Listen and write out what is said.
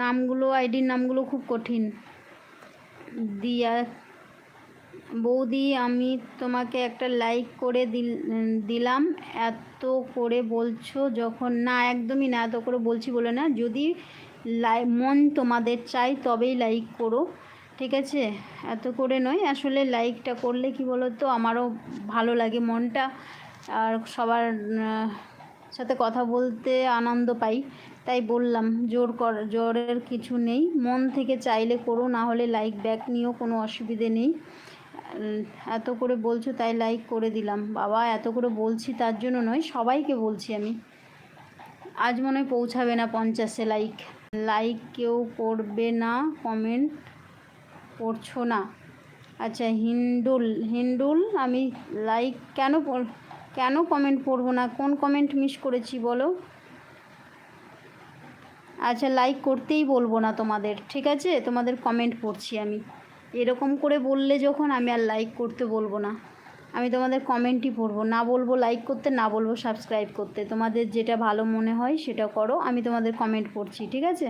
নামগুলো, আইডির নামগুলো খুব কঠিন। দিয়া বৌদি, আমি তোমাকে একটা লাইক করে দিলাম, এত করে বলছো যখন। না, একদমই না, এত করে বলছি বলে না। যদি মন তোমাদের চাই তবেই লাইক করো, ঠিক আছে? এত করে নয়। আসলে লাইকটা করলে কি বলো তো, আমারও ভালো লাগে মনটা, আর সবার সাথে কথা বলতে আনন্দ পাই, তাই বললাম। জোরের কিছু নেই, মন থেকে চাইলে করো, না হলে লাইক ব্যাক নিয়েও কোনো অসুবিধে নেই। এত করে বলছো তাই লাইক করে দিলাম। বাবা, এত করে বলছি তার জন্য নয়, সবাইকে বলছি আমি। আজ মনে হয় পৌঁছাবে না 50-এ লাইক কেউ করবে না, কমেন্ট পড়ছো না। আচ্ছা, হিন্ডুল, আমি লাইক কেন কমেন্ট পড়বো না? কোন কমেন্ট মিস করেছি বলো? আচ্ছা, লাইক করতেই বলবো না তোমাদের, ঠিক আছে? তোমাদের কমেন্ট পড়ছি আমি। এরকম করে বললে যখন, আমি আর লাইক করতে বলবো না, আমি তোমাদের কমেন্টই পড়বো না। বলবো লাইক করতে, না বলবো সাবস্ক্রাইব করতে। তোমাদের যেটা ভালো মনে হয় সেটা করো, আমি তোমাদের কমেন্ট পড়ছি, ঠিক আছে?